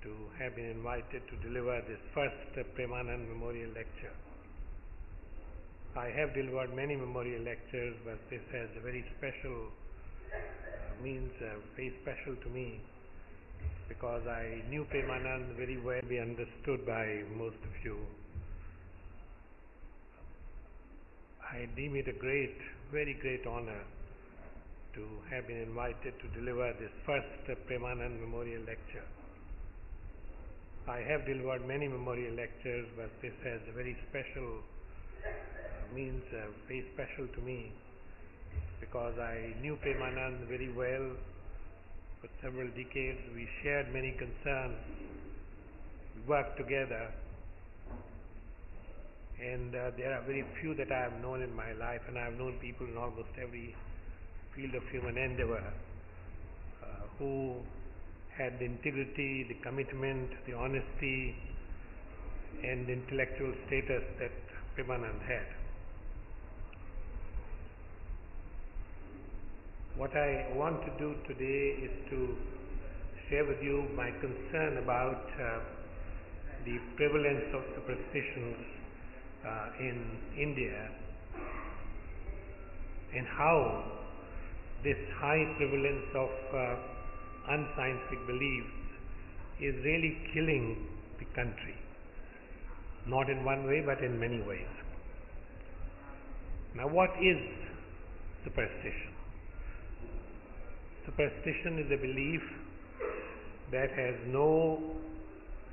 to have been invited to deliver this first Premanand Memorial Lecture. I have delivered many memorial lectures, but this has a very special, very special to me, because I knew Premanand very well, be understood by most of you. I deem it a great, very great honor to have been invited to deliver this first Premanand Memorial Lecture. I have delivered many memorial lectures, but this has a very special, very special to me, because I knew Premanand very well for several decades. We shared many concerns, we worked together, and there are very few that I have known in my life, and I have known people in almost every field of human endeavor who had the integrity, the commitment, the honesty, and the intellectual status that Premanand had. What I want to do today is to share with you my concern about the prevalence of superstitions in India, and how this high prevalence of unscientific beliefs is really killing the country, not in one way but in many ways. Now, what is superstition? Superstition is a belief that has no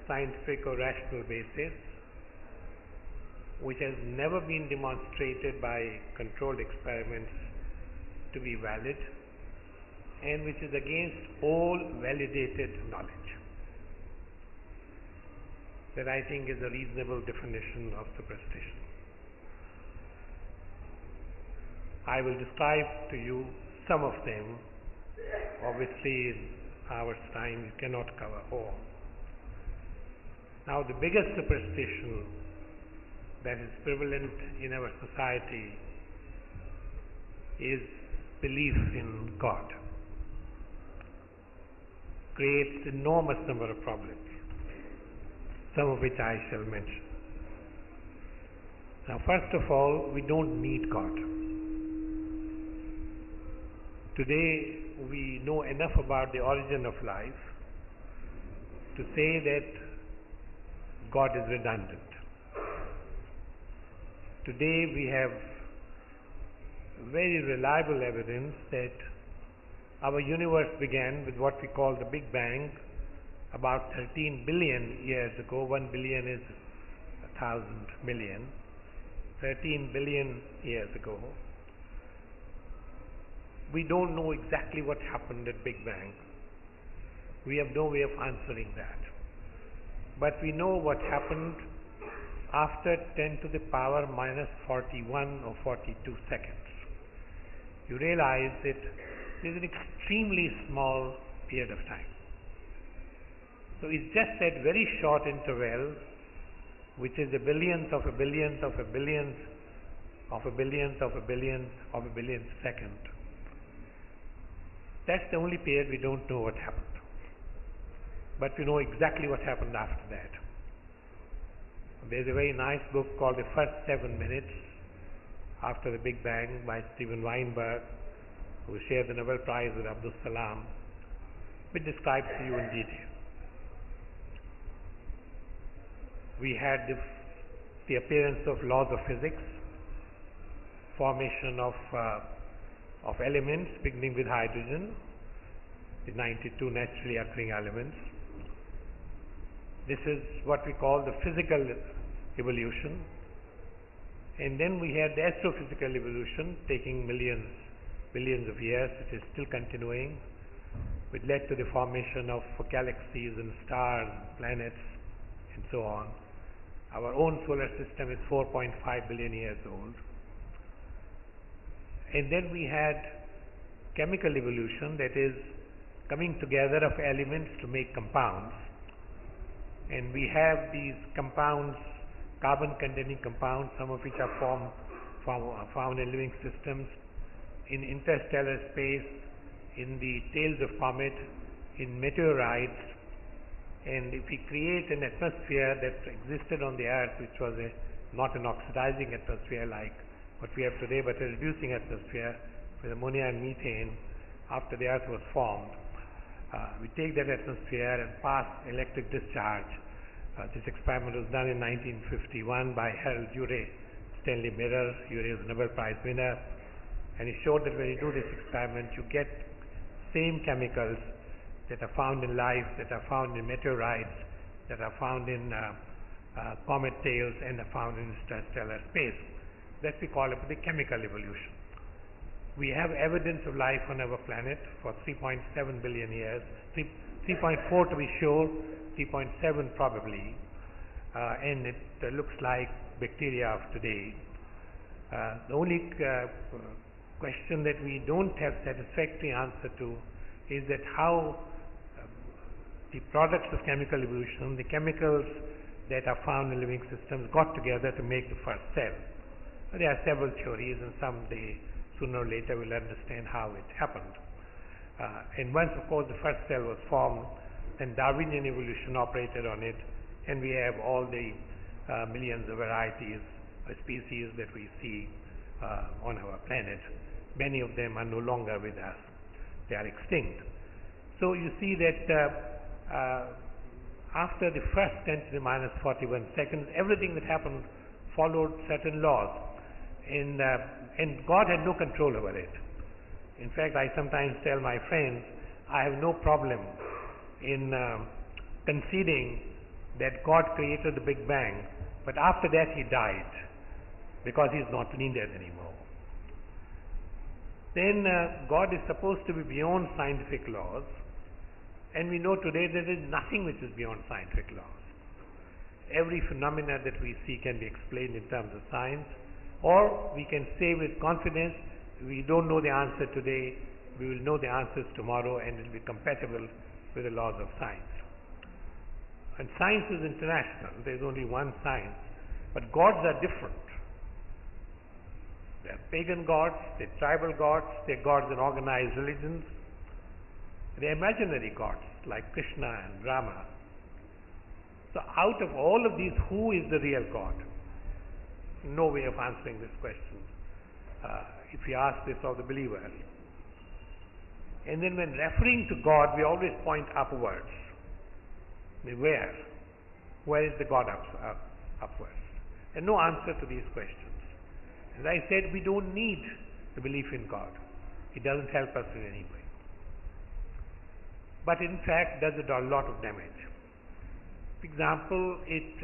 scientific or rational basis, which has never been demonstrated by controlled experiments to be valid, and which is against all validated knowledge. That, I think, is a reasonable definition of superstition. I will describe to you some of them. Obviously, in hour's time you cannot cover all. Now, the biggest superstition that is prevalent in our society is belief in God. Creates enormous number of problems, some of which I shall mention. Now, first of all, we don't need God. Today, we know enough about the origin of life to say that God is redundant. Today, we have very reliable evidence that our universe began with what we call the Big Bang about 13 billion years ago. 1 billion is 1,000 million. 13 billion years ago. We don't know exactly what happened at Big Bang. We have no way of answering that. But we know what happened after 10 to the power minus 41 or 42 seconds. You realize that it is an extremely small period of time. So it's just that very short interval, which is a billionth of a billionth of a billionth of a billionth of a billionth of a billionth second. That's the only period we don't know what happened. But we know exactly what happened after that. There's a very nice book called The First 7 Minutes After the Big Bang by Steven Weinberg, who shared the Nobel Prize with Abdus Salam, which describes to you in detail. We had the appearance of laws of physics, formation of elements beginning with hydrogen, the 92 naturally occurring elements. This is what we call the physical evolution. And then we had the astrophysical evolution taking billions of years, which is still continuing, which led to the formation of galaxies and stars, planets, and so on. Our own solar system is 4.5 billion years old. And then we had chemical evolution, that is coming together of elements to make compounds. And we have these compounds, carbon-containing compounds, some of which are found in living systems, in interstellar space, in the tails of comet, in meteorites, And if we create an atmosphere that existed on the earth, which was not an oxidizing atmosphere like what we have today, but a reducing atmosphere with ammonia and methane after the earth was formed, we take that atmosphere and pass electric discharge. This experiment was done in 1951 by Harold Urey, Stanley Mirror. Urey is a Nobel Prize winner, and he showed that when you do this experiment, you get same chemicals that are found in life, that are found in meteorites, that are found in comet tails, and are found in interstellar space. That we call it the chemical evolution. We have evidence of life on our planet for 3.7 billion years, 3.4 to be sure, 3.7 probably, and it looks like bacteria of today. The only question that we don't have satisfactory answer to is that how the products of chemical evolution, the chemicals that are found in living systems, got together to make the first cell. There are several theories, and someday, sooner or later, we'll understand how it happened. And once, of course, the first cell was formed, then Darwinian evolution operated on it, and we have all the millions of varieties of species that we see on our planet. Many of them are no longer with us. They are extinct. So you see that after the first 10 to the minus 41 seconds, everything that happened followed certain laws, and God had no control over it. In fact, I sometimes tell my friends, I have no problem in conceding that God created the Big Bang, but after that he died because he is not needed anymore. Then God is supposed to be beyond scientific laws, and we know today that there is nothing which is beyond scientific laws. Every phenomena that we see can be explained in terms of science, or we can say with confidence, we don't know the answer today, we will know the answers tomorrow, and it will be compatible with the laws of science. And science is international. There is only one science, but gods are different. They are pagan gods, they are tribal gods, they are gods in organized religions. They are imaginary gods like Krishna and Rama. So out of all of these, who is the real God? No way of answering this question if we ask this of the believers. And then when referring to God, we always point upwards. Where? Where is the God upwards? And no answer to these questions. As I said, we don't need the belief in God. It doesn't help us in any way. But in fact, does a lot of damage. For example, it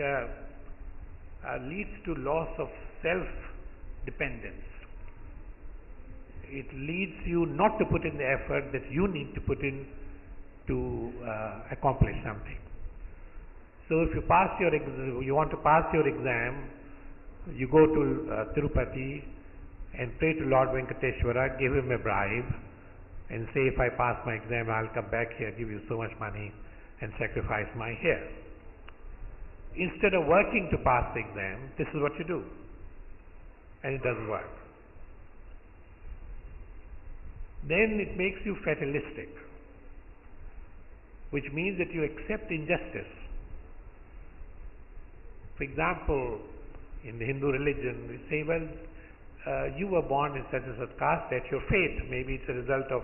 leads to loss of self-dependence. It leads you not to put in the effort that you need to put in to accomplish something. So if you pass your you want to pass your exam, you go to Tirupati and pray to Lord Venkateshwara, give him a bribe, and say, if I pass my exam, I'll come back here, give you so much money, and sacrifice my hair. Instead of working to pass the exam, this is what you do, and it doesn't work. Then it makes you fatalistic, which means that you accept injustice. For example, in the Hindu religion, we say, well, you were born in such and such caste, that's your fate. Maybe it's a result of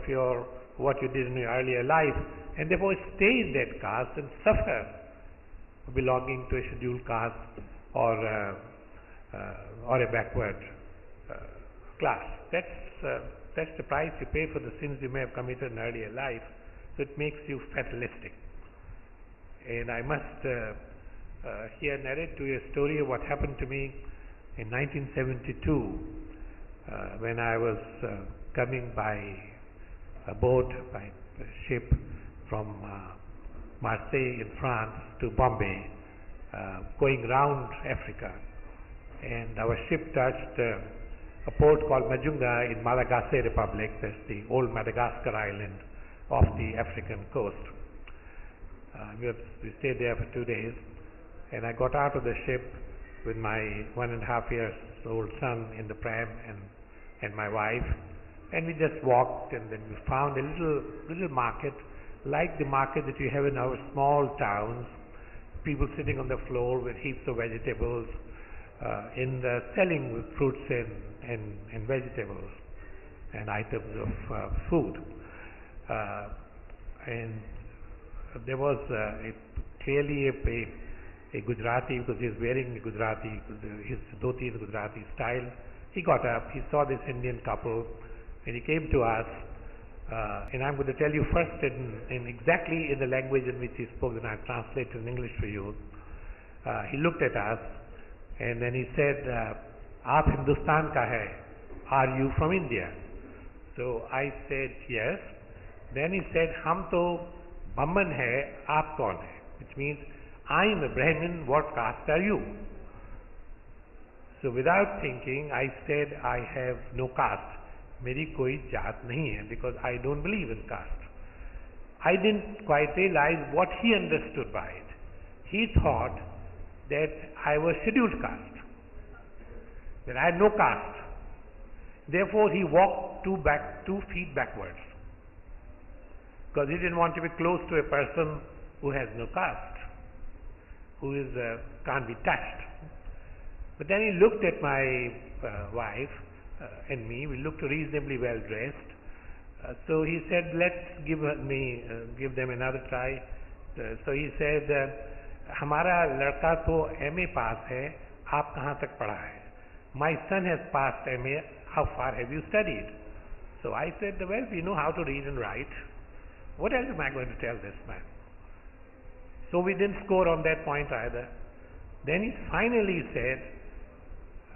what you did in your earlier life, and therefore stay in that caste and suffer belonging to a scheduled caste or a backward class. That's the price you pay for the sins you may have committed in earlier life. So it makes you fatalistic. And I must here narrate to you a story of what happened to me in 1972 when I was coming by a boat, by a ship from Marseille in France to Bombay, going round Africa. And our ship touched a port called Majunga in Malagasy Republic. That's the old Madagascar island off the African coast. We stayed there for 2 days, and I got out of the ship with my 1.5 years old son in the pram and my wife, and we just walked, and then we found a little market like the market that you have in our small towns, people sitting on the floor with heaps of vegetables, selling fruits and vegetables and items of food. And there was clearly a Gujarati, because he was wearing a Gujarati, his dhoti in Gujarati style. He got up, he saw this Indian couple, and he came to us. And I'm going to tell you first in exactly in the language in which he spoke, and I've translated in English for you. He looked at us, and then he said, "Aap Hindustan ka hai? Are you from India?" So I said, "Yes." Then he said, "Hum to Brahman hai, aap kaun hai?" Which means, "I am a Brahmin, what caste are you?" So without thinking, I said, "I have no caste. मेरी कोई जात नहीं है," because I don't believe in caste. I didn't quite realize what he understood by it. He thought that I was scheduled caste, that I had no caste. Therefore, he walked 2 feet backwards, because he didn't want to be close to a person who has no caste, who is can't be touched. But then he looked at my wife and me. We looked reasonably well dressed. So he said, "Let's give them another try." So he said, "हमारा लड़का तो MA पास है, आप कहाँ तक पढ़ा है?" "My son has passed MA. How far have you studied?" So I said, "Well, we know how to read and write. What else am I going to tell this man?" So we didn't score on that point either. Then he finally said,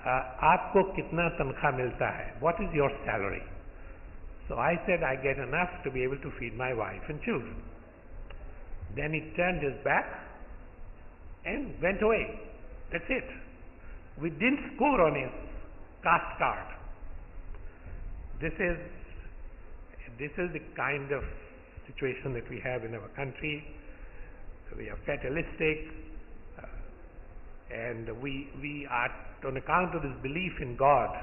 "आपको कितना तनख्वाह मिलता है? What is your salary?" So I said, "I get enough to be able to feed my wife and children." Then he turned his back and went away. That's it. We didn't score on his caste card. This is the kind of situation that we have in our country. We are fatalistic, and we are, on account of this belief in God,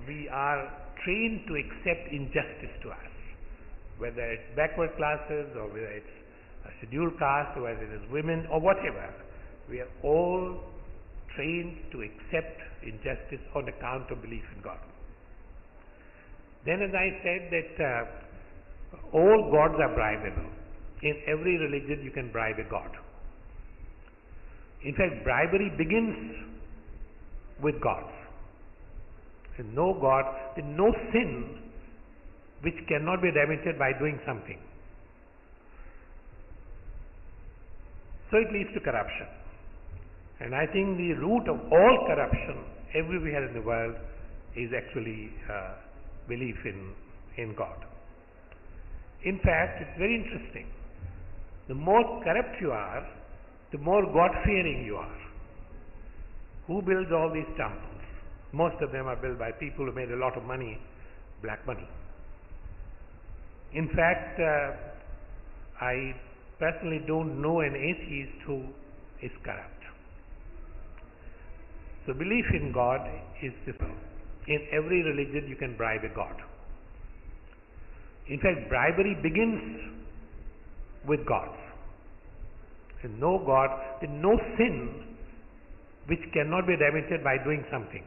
we are trained to accept injustice to us, whether it's backward classes or whether it's a scheduled caste or whether it is women or whatever. We are all trained to accept injustice on account of belief in God. Then, as I said, that all gods are bribable. In every religion you can bribe a god. In fact, bribery begins with gods. There's no god, there's no sin which cannot be remitted by doing something. So it leads to corruption. And I think the root of all corruption everywhere in the world is actually belief in God. In fact, it's very interesting. The more corrupt you are, the more God-fearing you are. Who builds all these temples? Most of them are built by people who made a lot of money, black money. In fact, I personally don't know an atheist who is corrupt. So belief in God is simple. In every religion you can bribe a god. In fact, bribery begins with gods. There's no god, there's no sin which cannot be remitted by doing something.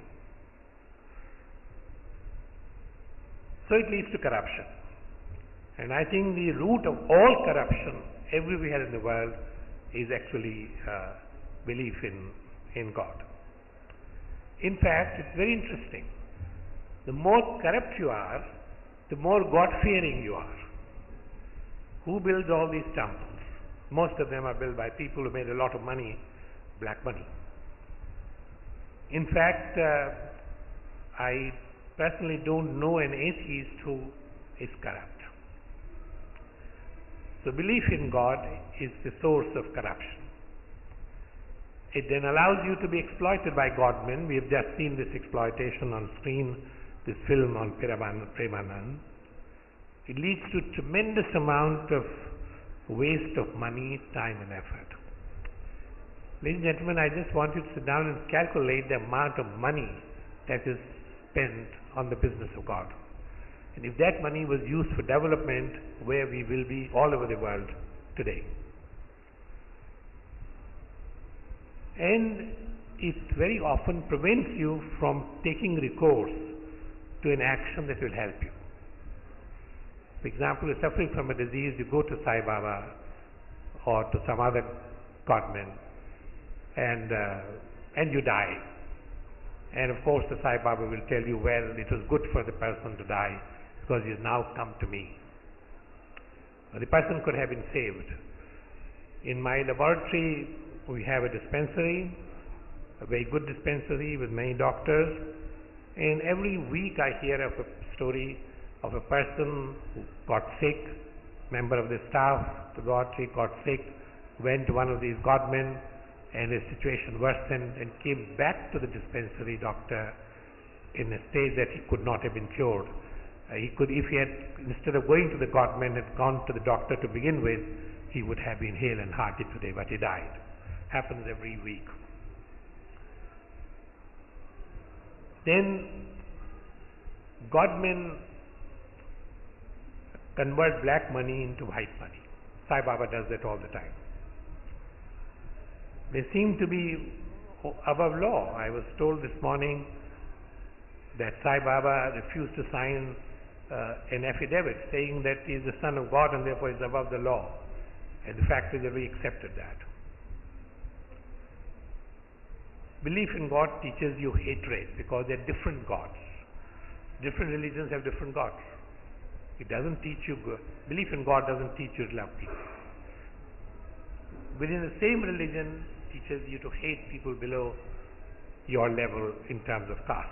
So it leads to corruption. And I think the root of all corruption everywhere in the world is actually belief in God. In fact, it's very interesting. The more corrupt you are, the more God-fearing you are. Who builds all these temples? Most of them are built by people who made a lot of money, black money. In fact, I personally don't know an atheist who is corrupt. So belief in God is the source of corruption. It then allows you to be exploited by godmen. We have just seen this exploitation on screen, this film on B.Premanand. It leads to tremendous amount of waste of money, time and effort. Ladies and gentlemen, I just want you to sit down and calculate the amount of money that is spent on the business of God. And if that money was used for development, where we will be all over the world today. And it very often prevents you from taking recourse to an action that will help you. For example, you're suffering from a disease, you go to Sai Baba or to some other godman and you die. And of course the Sai Baba will tell you, well, it was good for the person to die because he has now come to me. The person could have been saved. In my laboratory, we have a dispensary, a very good dispensary with many doctors, and every week I hear of a story of a person who got sick, member of the staff, the laboratory got sick, went to one of these godmen, and his situation worsened and came back to the dispensary doctor in a state that he could not have been cured. If he had, instead of going to the godman, had gone to the doctor to begin with, he would have been hale and hearty today, but he died. Happens every week. Then godmen convert black money into white money. Sai Baba does that all the time. They seem to be above law. I was told this morning that Sai Baba refused to sign an affidavit saying that he is the son of God and therefore is above the law. And the fact is that we accepted that. Belief in God teaches you hatred because they are different gods. Different religions have different gods. It doesn't teach you good. Belief in God doesn't teach you to love people. Within the same religion teaches you to hate people below your level in terms of caste.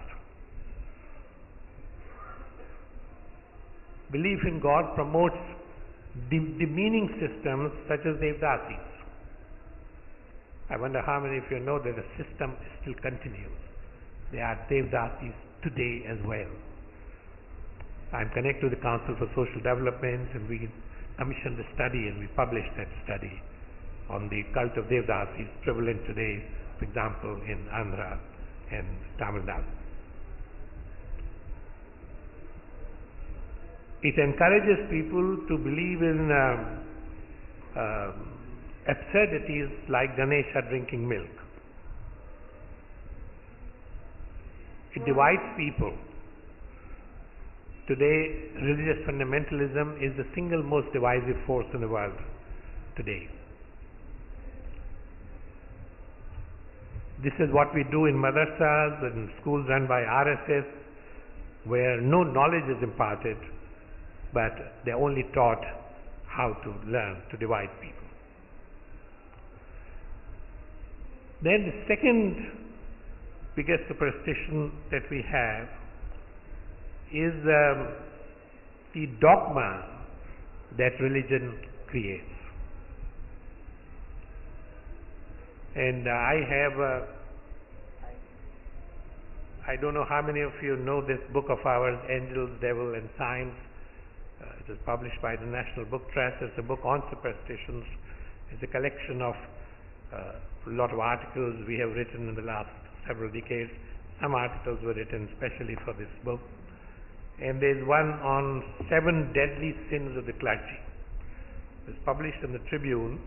Belief in God promotes demeaning systems such as Devdasis. I wonder how many of you know that the system still continues. There are Devdasis today as well. I'm connected to the Council for Social Development, and we commissioned a study and we published that study on the cult of Devdasis prevalent today, for example, in Andhra and Tamil Nadu. It encourages people to believe in absurdities like Ganesha drinking milk. It divides people. Today, religious fundamentalism is the single most divisive force in the world today. This is what we do in madrasas and schools run by RSS, where no knowledge is imparted, but they are only taught how to learn to divide people. Then the second biggest superstition that we have is the dogma that religion creates. And I don't know how many of you know this book of ours, Angels, Devil and Science. It was published by the National Book Trust. It's a book on superstitions. It's a collection of a lot of articles we have written in the last several decades. Some articles were written especially for this book. And there's one on 7 deadly sins of the clergy. It was published in the Tribune,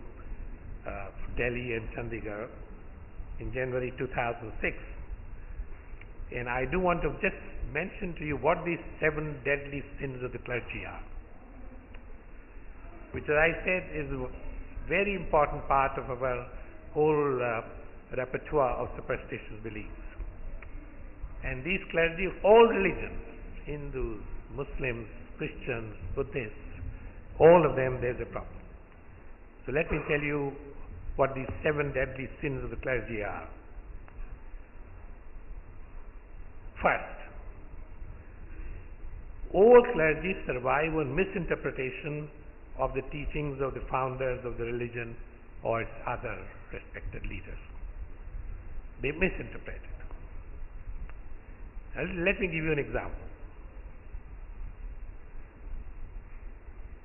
Delhi and Chandigarh in January 2006. And I do want to just mention to you what these 7 deadly sins of the clergy are, which, as I said, is a very important part of our whole repertoire of superstitious beliefs. And these clergy of all religions, Hindus, Muslims, Christians, Buddhists, all of them, there's a problem. So let me tell you what these 7 deadly sins of the clergy are. First, all clergy survive on misinterpretation of the teachings of the founders of the religion or its other respected leaders. They misinterpret it. Now, let me give you an example.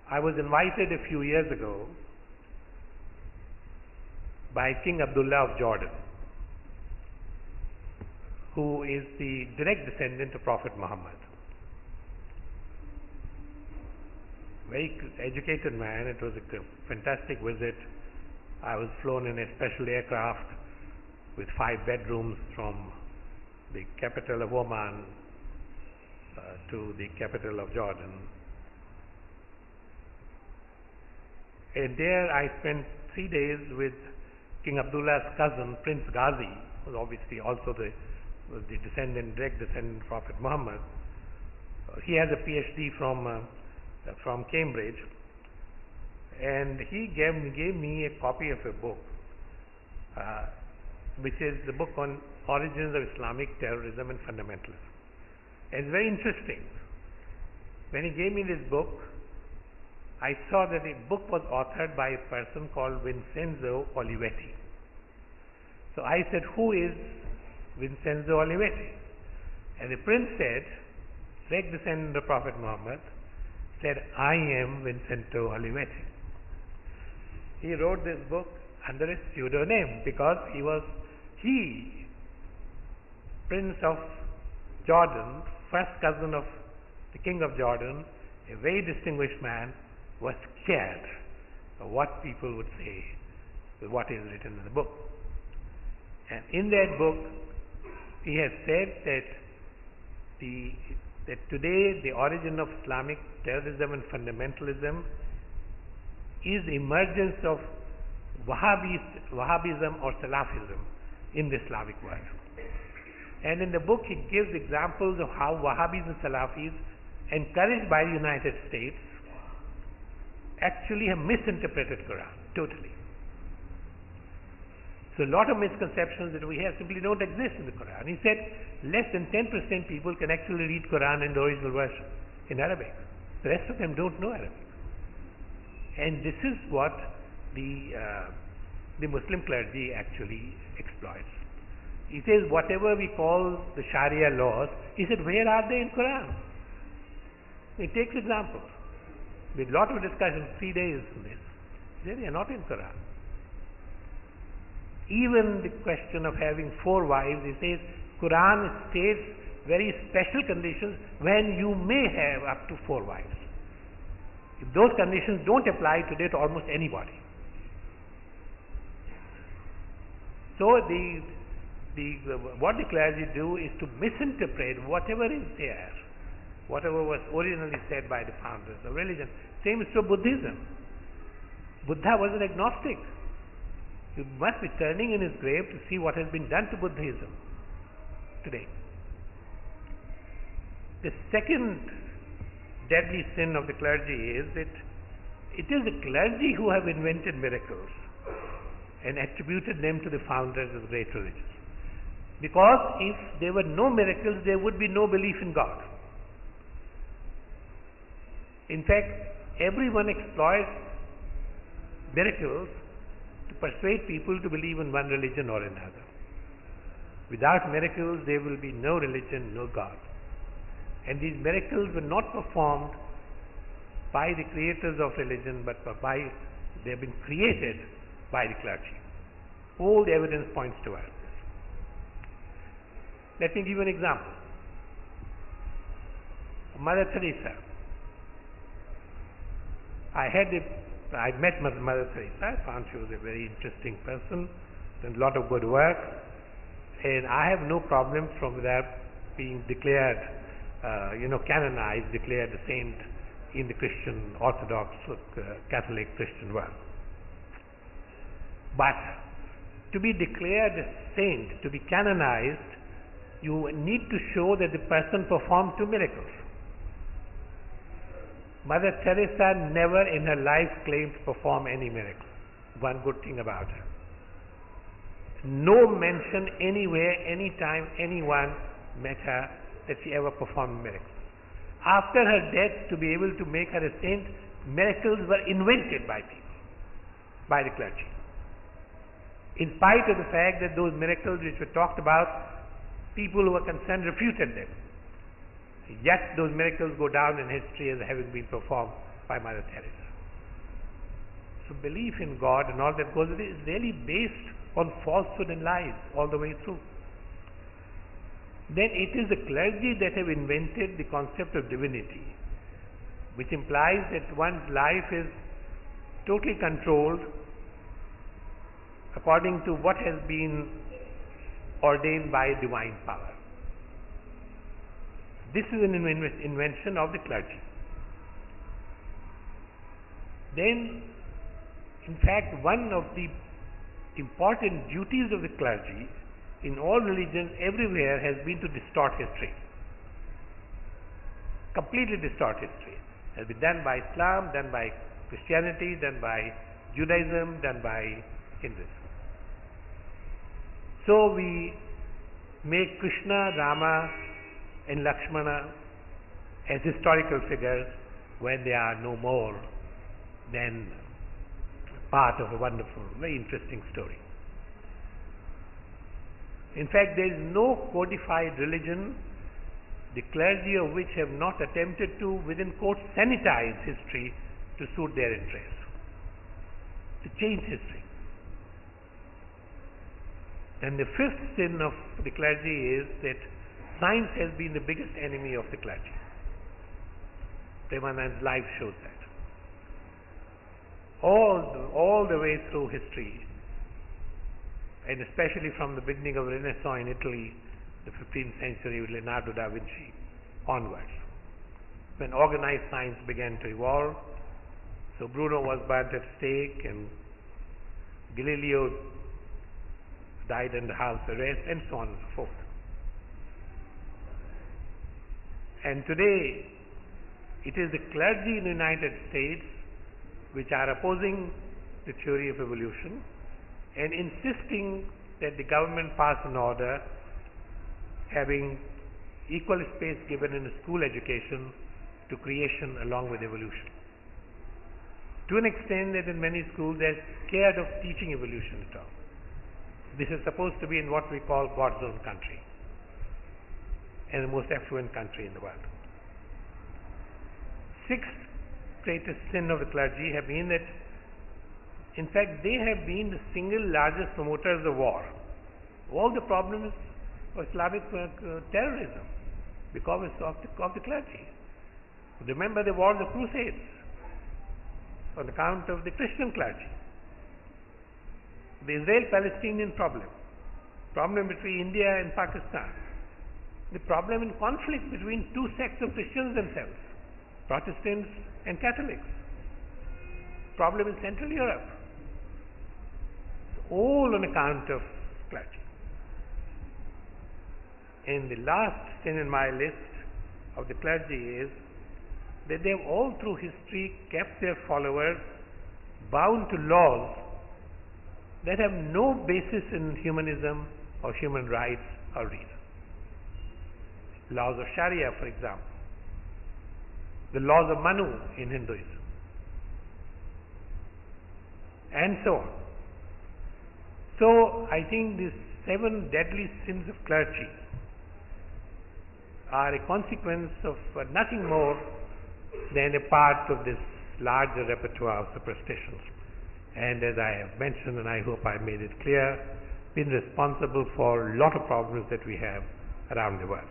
I was invited a few years ago by King Abdullah of Jordan, who is the direct descendant of Prophet Muhammad. very educated man. It was a fantastic visit. I was flown in a special aircraft with 5 bedrooms from the capital of Oman to the capital of Jordan. And there I spent 3 days with King Abdullah's cousin, Prince Ghazi, who was obviously also the direct descendant of Prophet Muhammad. He has a PhD from Cambridge, and he gave me a copy of a book, which is the book on origins of Islamic terrorism and fundamentalism. And it's very interesting. When he gave me this book, I saw that the book was authored by a person called Vincenzo Olivetti. So I said, who is Vincenzo Olivetti? And the prince said, direct descendant of Prophet Muhammad, said, I am Vincenzo Olivetti. He wrote this book under a pseudonym because he was Prince of Jordan, first cousin of the King of Jordan, a very distinguished man, was scared of what people would say with what is written in the book. And in that book, he has said that today the origin of Islamic terrorism and fundamentalism is the emergence of Wahhabism or Salafism in the Islamic world. And in the book he gives examples of how Wahhabis and Salafis, encouraged by the United States, actually have misinterpreted Quran totally. So a lot of misconceptions that we have simply don't exist in the Quran. He said less than 10% people can actually read Quran in the original version in Arabic. The rest of them don't know Arabic. And this is what the Muslim clergy actually exploits. He says whatever we call the Sharia laws, he said where are they in Quran? He takes examples. With a lot of discussion, 3 days on this. He said they are not in Quran. Even the question of having 4 wives, he says Quran states very special conditions when you may have up to 4 wives. If those conditions don't apply today to almost anybody. So what the clergy do is to misinterpret whatever is there, whatever was originally said by the founders of religion. Same is true of Buddhism. Buddha was an agnostic. You must be turning in his grave to see what has been done to Buddhism today. The second deadly sin of the clergy is that it is the clergy who have invented miracles and attributed them to the founders of great religions. Because if there were no miracles, there would be no belief in God. In fact, everyone exploits miracles to persuade people to believe in one religion or another. Without miracles, there will be no religion, no God. And these miracles were not performed by the creators of religion, but they have been created by the clergy. All the evidence points towards this. Let me give you an example. Mother Teresa. I met Mother Teresa. I found she was a very interesting person, did a lot of good work, and I have no problem from that being declared, canonized, declared a saint in the Christian Orthodox Catholic Christian world. But to be declared a saint, to be canonized, you need to show that the person performed 2 miracles. Mother Teresa never in her life claimed to perform any miracle. One good thing about her. No mention anywhere, anytime anyone met her that she ever performed miracles. After her death, to be able to make her a saint, miracles were invented by people, by the clergy. In spite of the fact that those miracles which were talked about, people who were concerned refuted them. Yet those miracles go down in history as having been performed by Mother Teresa. So belief in God and all that goes with it is really based on falsehood and lies all the way through. Then it is the clergy that have invented the concept of divinity. which implies that one's life is totally controlled according to what has been ordained by divine power. This is an invention of the clergy. Then, in fact, one of the important duties of the clergy in all religions everywhere has been to distort history. Completely distort history. It has been done by Islam, done by Christianity, done by Judaism, done by Hinduism. So we make Krishna, Rama and Lakshmana as historical figures when they are no more than part of a wonderful, very interesting story. In fact, there is no codified religion, the clergy of which have not attempted to, within quotes, sanitize history to suit their interests, to change history. And the fifth sin of the clergy is that science has been the biggest enemy of the clergy. B.Premanand's life shows that. All the way through history, and especially from the beginning of Renaissance in Italy, the 15th century with Leonardo da Vinci onwards, when organized science began to evolve. So Bruno was burnt at stake, and Galileo died under house arrest, and so on and so forth. And today, it is the clergy in the United States which are opposing the theory of evolution and insisting that the government pass an order having equal space given in school education to creation along with evolution. To an extent that in many schools they are scared of teaching evolution at all. This is supposed to be in what we call God's own country and the most affluent country in the world. Sixth greatest sin of the clergy have been that, in fact, they have been the single largest promoters of war. All the problems of Islamic terrorism because of the clergy. Remember the War of the Crusades on account of the Christian clergy. The Israel-Palestinian problem between India and Pakistan, the problem in conflict between two sects of Christians themselves, Protestants and Catholics, problem in Central Europe, all on account of clergy. And the last sin in my list of the clergy is that they have all through history kept their followers bound to laws that have no basis in humanism or human rights or reason. Laws of Sharia, for example, the laws of Manu in Hinduism, and so on. So I think these 7 deadly sins of clergy are a consequence of nothing more than a part of this larger repertoire of superstitions. And as I have mentioned, and I hope I made it clear, been responsible for a lot of problems that we have around the world.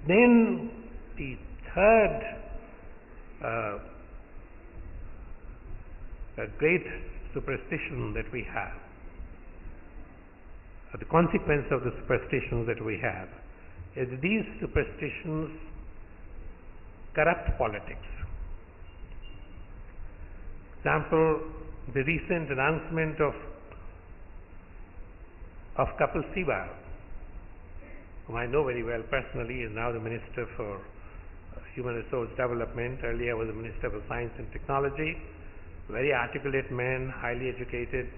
Then the third great superstition that we have, the consequence of the superstitions that we have, is these superstitions corrupt politics. Example, the recent announcement of Kapil Sibal, whom I know very well personally, is now the Minister for Human Resource Development. Earlier was the Minister for Science and Technology. Very articulate man, highly educated,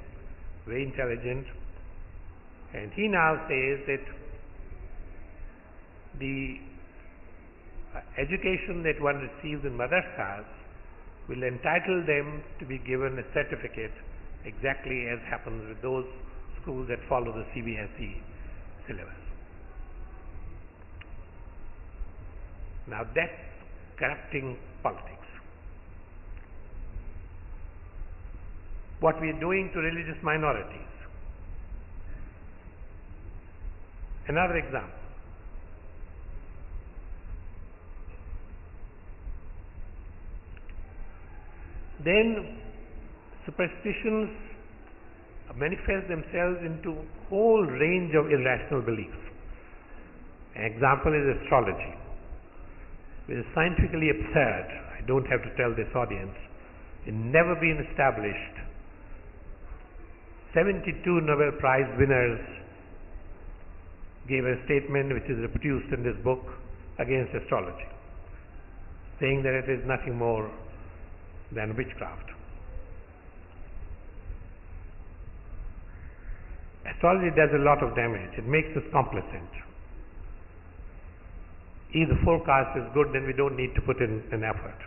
very intelligent. And he now says that the education that one receives in madrasas will entitle them to be given a certificate, exactly as happens with those schools that follow the CBSE syllabus. Now that's corrupting politics. What we are doing to religious minorities. Another example. Then superstitions manifest themselves into a whole range of irrational beliefs. An example is astrology, which is scientifically absurd. I don't have to tell this audience. It's never been established. 72 Nobel Prize winners gave a statement which is reproduced in this book against astrology, saying that it is nothing more than witchcraft. Astrology does a lot of damage. It makes us complacent. If the forecast is good, then we don't need to put in an effort.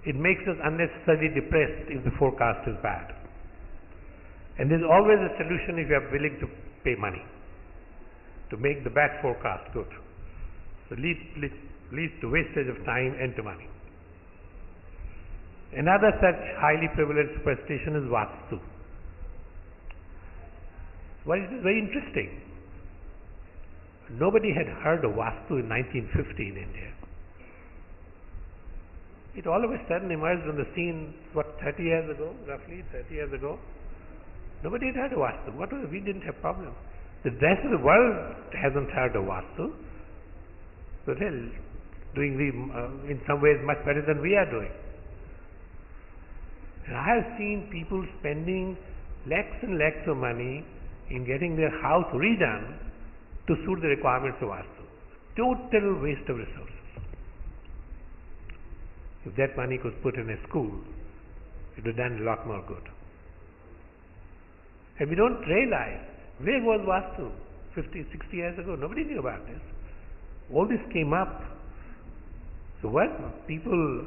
It makes us unnecessarily depressed if the forecast is bad. And there's always a solution if you are willing to pay money to make the bad forecast good. So leads to wastage of time and to money. Another such highly prevalent superstition is Vastu. Well, it is very interesting. Nobody had heard of Vastu in 1950 in India. It all of a sudden emerged on the scene, 30 years ago, roughly 30 years ago. Nobody had heard of Vastu. We didn't have problem. The rest of the world hasn't heard of Vastu. So they're doing in some ways much better than we are doing. And I have seen people spending lakhs and lakhs of money in getting their house redone to suit the requirements of Vastu. Total waste of resources. If that money was put in a school, it would have done a lot more good. And we don't realize, where was Vastu 50, 60 years ago? Nobody knew about this. All this came up. So what people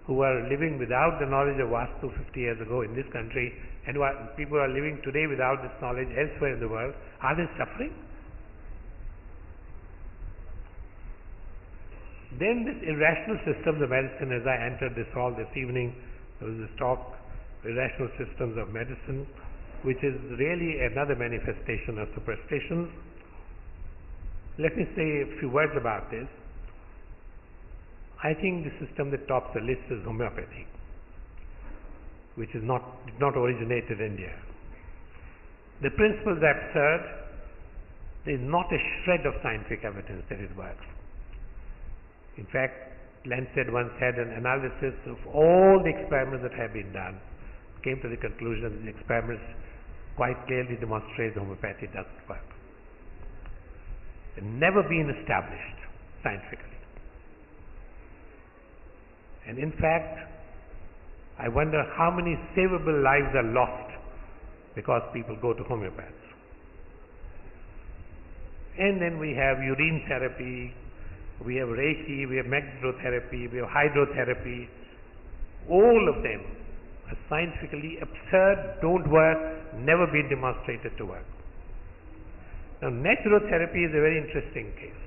who are living without the knowledge of Vastu 50 years ago in this country, and what people are living today without this knowledge elsewhere in the world, are they suffering? Then this irrational systems of medicine, as I entered this hall this evening, there was this talk, irrational systems of medicine, which is really another manifestation of superstitions. Let me say a few words about this. I think the system that tops the list is homeopathy, which did not originate in India. The principle is absurd. There is not a shred of scientific evidence that it works. In fact, Lancet once had an analysis of all the experiments that have been done, came to the conclusion that the experiments quite clearly demonstrate homeopathy doesn't work. It's never been established scientifically. And in fact, I wonder how many savable lives are lost because people go to homeopaths. And then we have urine therapy, we have Reiki, we have magnetotherapy, we have hydrotherapy. All of them are scientifically absurd, don't work, never been demonstrated to work. Now, naturotherapy is a very interesting case.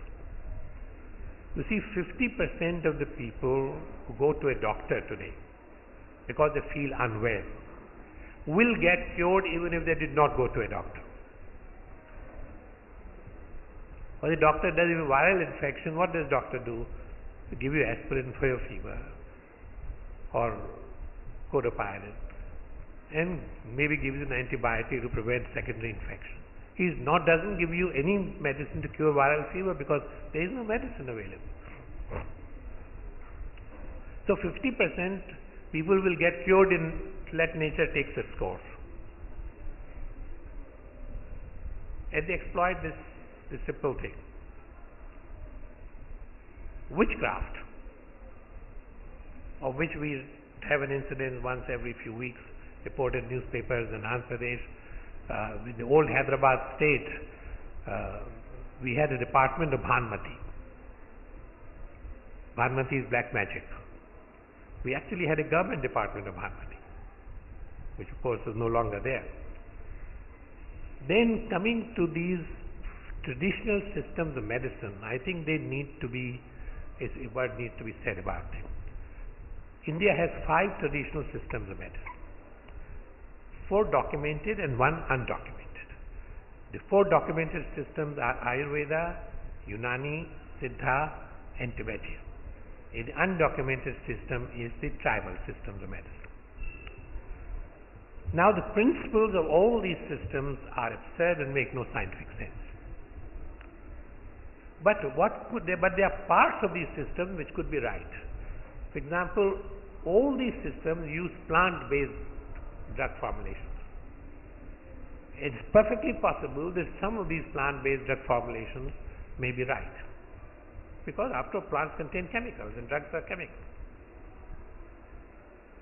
You see, 50% of the people who go to a doctor today because they feel unwell will get cured even if they did not go to a doctor. Or the doctor does a viral infection, what does doctor do? They give you aspirin for your fever or codepidine and maybe gives you an antibiotic to prevent secondary infection. He doesn't give you any medicine to cure viral fever because there is no medicine available. So 50% people will get cured in let nature takes its course. And they exploit this simple thing. Witchcraft, of which we have an incident once every few weeks, reported in newspapers in Andhra Pradesh. In the old Hyderabad state, we had a department of Bhanmati. Bhanmati is black magic. We actually had a government department of Bhanmati, which of course is no longer there. Then coming to these traditional systems of medicine, I think they need to be, a word needs to be said about them. India has 5 traditional systems of medicine. 4 documented and 1 undocumented. The 4 documented systems are Ayurveda, Unani, Siddha and Tibetan. The undocumented system is the tribal systems of medicine. Now the principles of all these systems are absurd and make no scientific sense. But there are parts of these systems which could be right. For example, all these systems use plant-based drug formulations. It's perfectly possible that some of these plant-based drug formulations may be right, because after all, plants contain chemicals and drugs are chemicals.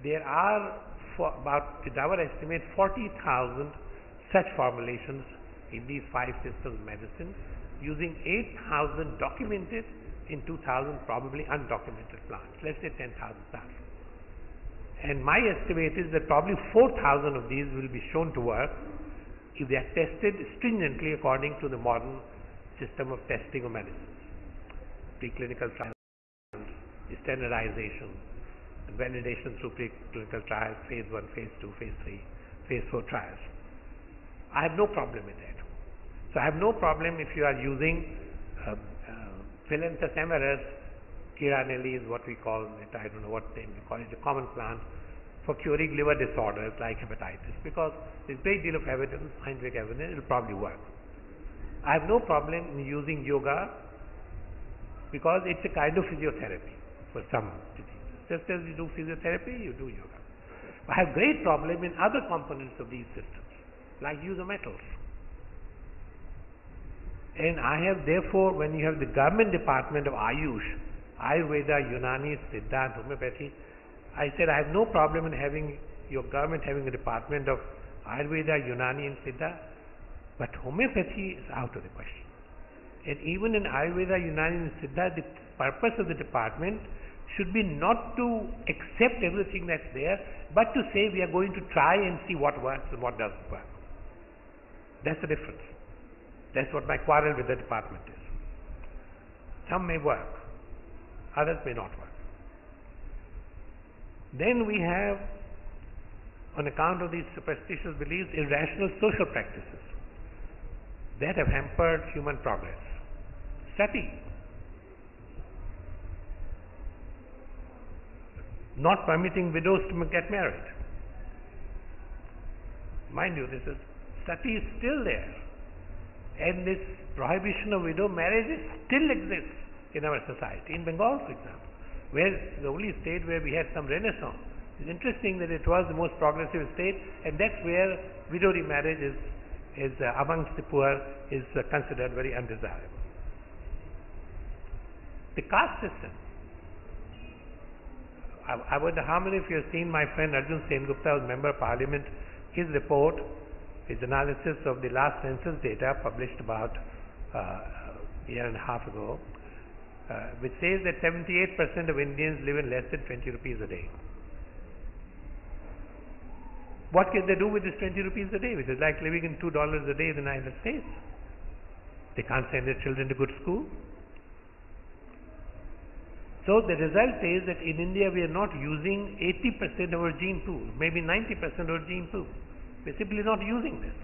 There are, with our estimate, 40,000 such formulations in these 5 systems of medicine, using 8,000 documented in 2,000 probably undocumented plants. Let's say 10,000 plants. And my estimate is that probably 4,000 of these will be shown to work if they are tested stringently according to the modern system of testing of medicines. Preclinical trials, standardization, and validation through preclinical trials, phase 1, phase 2, phase 3, phase 4 trials. I have no problem with that. So I have no problem if you are using Philanthus amaris, Kiranelli is what we call it, I don't know what name we call it, a common plant for curing liver disorders like hepatitis, because there's a great deal of evidence, scientific evidence, it will probably work. I have no problem in using yoga because it's a kind of physiotherapy for some diseases. Just as you do physiotherapy, you do yoga. I have great problem in other components of these systems, like use of metals. And I have therefore, when you have the government department of Ayush, Ayurveda, Unani, Siddha, and homeopathy, I said I have no problem in having your government having a department of Ayurveda, Unani, and Siddha, but homeopathy is out of the question. And even in Ayurveda, Unani, and Siddha, the purpose of the department should be not to accept everything that's there, but to say we are going to try and see what works and what doesn't work. That's the difference. That's what my quarrel with the department is. Some may work, others may not work. Then we have, on account of these superstitious beliefs, irrational social practices that have hampered human progress. Sati, not permitting widows to get married. Mind you, sati is still there, and this prohibition of widow marriages still exists in our society. In Bengal, for example, where the only state where we had some renaissance. It's interesting that it was the most progressive state, and that's where widow remarriage is amongst the poor is considered very undesirable. The caste system. I wonder how many of you have seen my friend Arjun Sengupta, who's Member of Parliament, his report, his analysis of the last census data published about a year and a half ago, which says that 78% of Indians live in less than 20 rupees a day. What can they do with this 20 rupees a day, which is like living in $2 a day in the United States? They can't send their children to good school. So the result is that in India we are not using 80% of our gene pool, maybe 90% of our gene pool. We are simply not using this.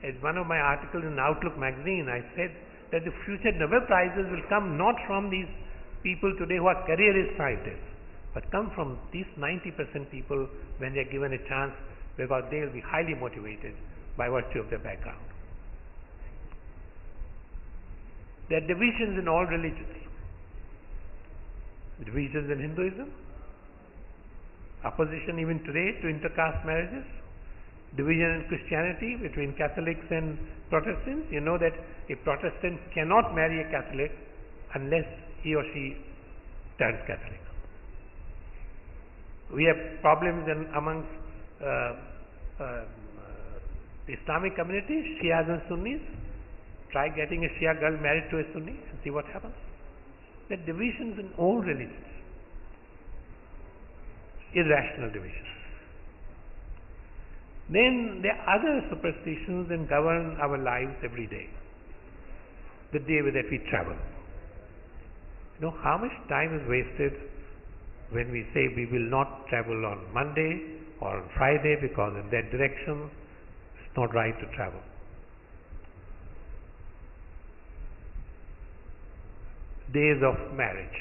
As one of my articles in Outlook magazine, I said that the future Nobel Prizes will come not from these people today who are careerist scientists, but come from these 90% people when they are given a chance, because they will be highly motivated by virtue of their background. There are divisions in all religions. Divisions in Hinduism, opposition even today to intercaste marriages, division in Christianity between Catholics and Protestants. You know that a Protestant cannot marry a Catholic unless he or she turns Catholic. We have problems amongst the Islamic community, Shias and Sunnis. Try getting a Shia girl married to a Sunni and see what happens. There are divisions in all religions, irrational divisions. Then there are other superstitions that govern our lives every day. The day that we travel. You know how much time is wasted when we say we will not travel on Monday or on Friday because in that direction it's not right to travel. Days of marriage.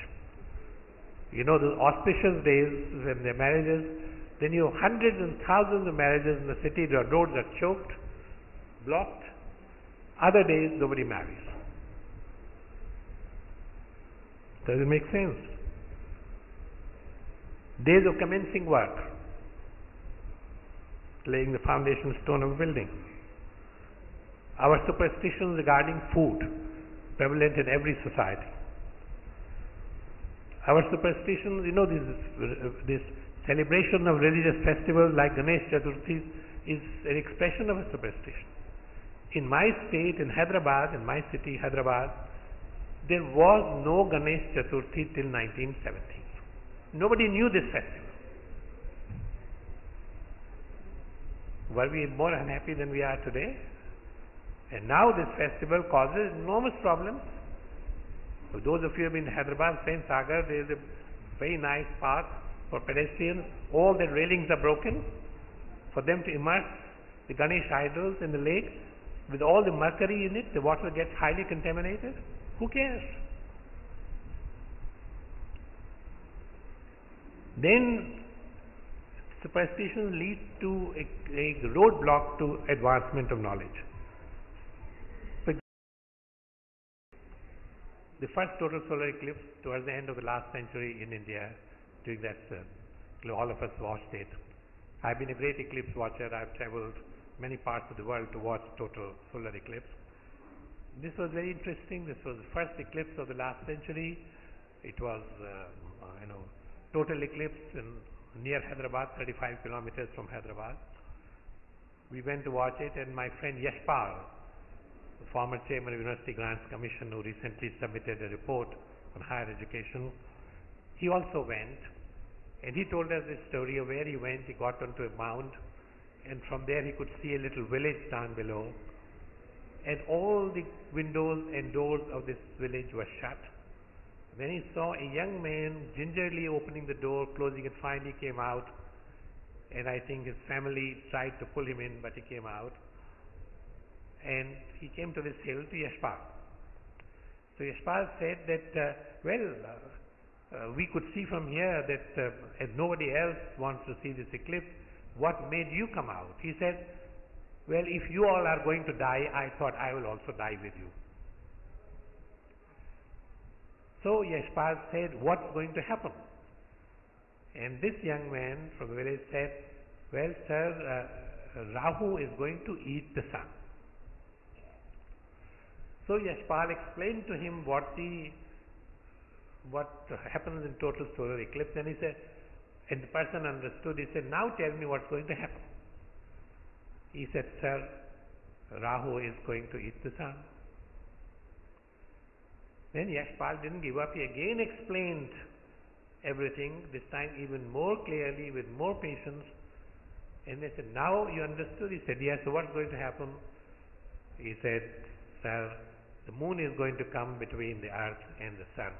You know, the auspicious days when the marriages, Then you have hundreds and thousands of marriages in the city, the roads are choked, blocked. Other days, nobody marries. Does it make sense? Days of commencing work, laying the foundation stone of a building. Our superstitions regarding food, prevalent in every society. Our superstitions, this celebration of religious festivals like Ganesh Chaturthi is an expression of a superstition. In my state, in Hyderabad, in my city, Hyderabad, there was no Ganesh Chaturthi till 1970. Nobody knew this festival. Were we more unhappy than we are today? And now this festival causes enormous problems. For those of you who have been in Hyderabad, Saint Sagar, there is a very nice path for pedestrians. All the railings are broken for them to immerse the Ganesh idols in the lake. With all the mercury in it, the water gets highly contaminated. Who cares? Then superstition leads to a roadblock to advancement of knowledge. The first total solar eclipse towards the end of the last century in India, during that, all of us watched it. I've been a great eclipse watcher. I've traveled many parts of the world to watch total solar eclipse. This was very interesting. This was the first eclipse of the last century. It was, total eclipse near Hyderabad, 35 kilometers from Hyderabad. We went to watch it, and my friend Yashpal, the former chairman of University Grants Commission, who recently submitted a report on higher education, he also went, and he told us this story of where he went. He got onto a mound, and from there he could see a little village down below, and all the windows and doors of this village were shut. Then he saw a young man gingerly opening the door, closing it, finally came out, and I think his family tried to pull him in, but he came out. And he came to this hill, to Yashpal. So Yashpal said that, we could see from here that as nobody else wants to see this eclipse, what made you come out? He said, well, if you all are going to die, I thought I will also die with you. So Yashpal said, what's going to happen? And this young man from the village said, well, sir, Rahu is going to eat the sun. So Yashpal explained to him what happens in total solar eclipse, and he said, and the person understood. He said, now tell me what's going to happen. He said, sir, Rahu is going to eat the sun. Then Yashpal didn't give up. He again explained everything, this time even more clearly, with more patience. And they said, now you understood? He said, yes. So what's going to happen? He said, sir, the moon is going to come between the earth and the sun.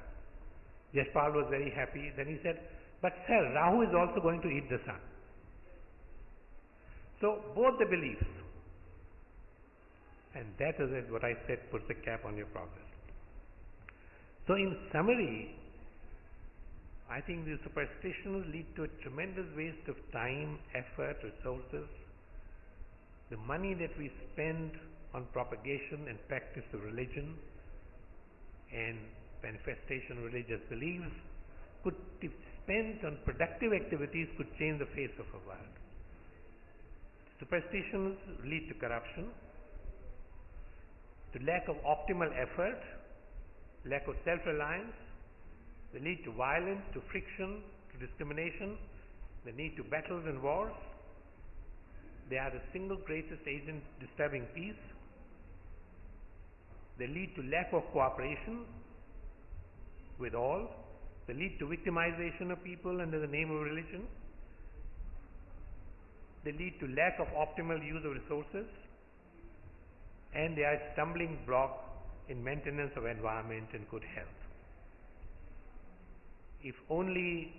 Yashpal was very happy. Then he said, but sir, Rahu is also going to eat the sun. So both the beliefs, and that is what I said, puts a cap on your progress. So in summary, I think the superstitions lead to a tremendous waste of time, effort, resources. The money that we spend on propagation and practice of religion and manifestation of religious beliefs could, if spent on productive activities, could change the face of a world. Superstitions lead to corruption, to lack of optimal effort, lack of self-reliance. They lead to violence, to friction, to discrimination. They lead to battles and wars. They are the single greatest agent disturbing peace. They lead to lack of cooperation with all. They lead to victimization of people under the name of religion. They lead to lack of optimal use of resources. And they are a stumbling block in maintenance of environment and good health. If only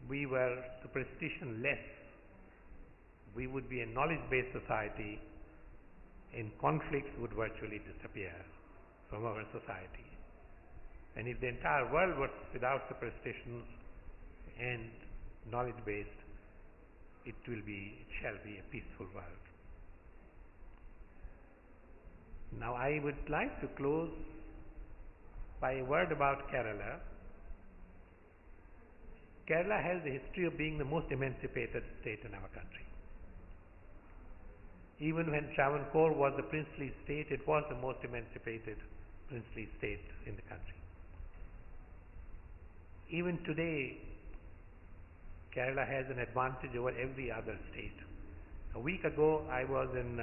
we were superstition-less, we would be a knowledge-based society, and conflicts would virtually disappear from our society. And if the entire world was without superstitions and knowledge-based, it shall be a peaceful world. Now I would like to close by a word about Kerala. Kerala has a history of being the most emancipated state in our country. Even when Travancore was a princely state, it was the most emancipated princely state in the country. Even today, Kerala has an advantage over every other state. A week ago, I was in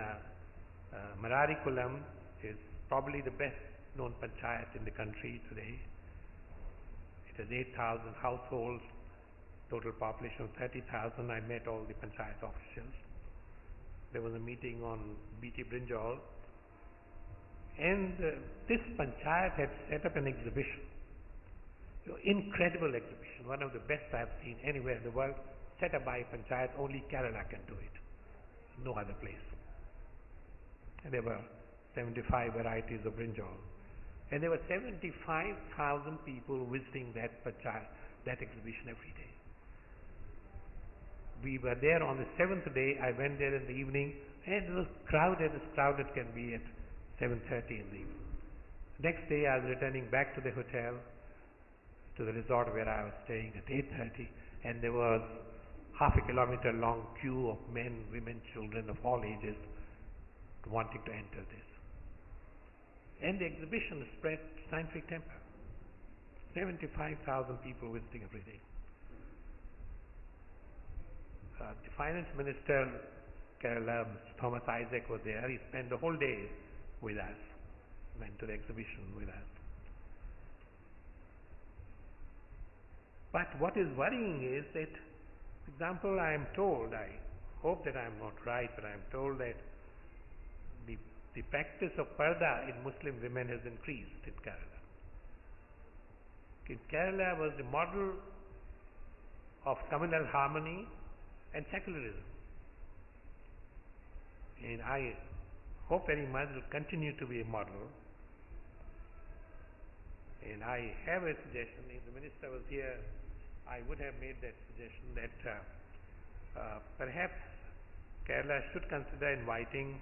Mararikulam, is probably the best known panchayat in the country today. It has 8,000 households, total population of 30,000. I met all the panchayat officials. There was a meeting on B.Premanand, and this panchayat had set up an exhibition, incredible exhibition, one of the best I have seen anywhere in the world, set up by a panchayat. Only Kerala can do it, no other place. And there were 75 varieties of brinjal, and there were 75,000 people visiting that panchayat, that exhibition every day. We were there on the 7th day. I went there in the evening, and it was crowded as crowded can be at 7:30 in the evening. Next day I was returning back to the hotel, to the resort where I was staying at 8:30, and there was half a kilometer long queue of men, women, children of all ages wanting to enter this. And the exhibition spread scientific temper. 75,000 people visiting every day. The finance minister, Kerala, Mr. Thomas Isaac, was there. He spent the whole day with us, went to the exhibition with us. But what is worrying is that, for example, I am told, I hope that I am not right, but I am told that the practice of parda in Muslim women has increased in Kerala. In Kerala was the model of communal harmony and secularism. And I hope very much it will continue to be a model. And I have a suggestion. If the minister was here, I would have made that suggestion that perhaps Kerala should consider inviting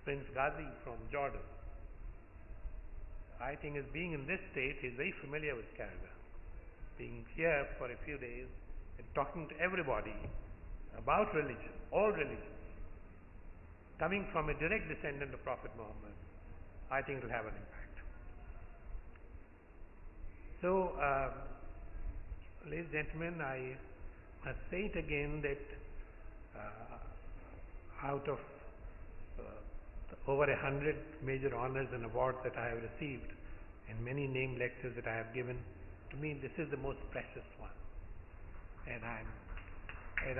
Prince Ghazi from Jordan. I think as being in this state, he is very familiar with Kerala. Being here for a few days and talking to everybody about religion, all religions, coming from a direct descendant of Prophet Muhammad, I think it will have an impact. So, ladies and gentlemen, I must say it again that out of over 100 major honors and awards that I have received and many named lectures that I have given, to me this is the most precious one. And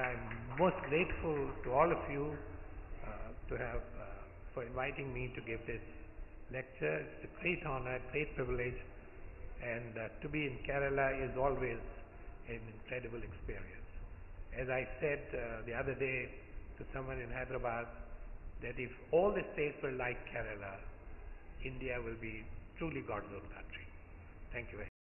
I'm most grateful to all of you for inviting me to give this lecture. It's a great honor, great privilege, and to be in Kerala is always an incredible experience. As I said the other day to someone in Hyderabad, that if all the states were like Kerala, India will be truly God's own country. Thank you very much.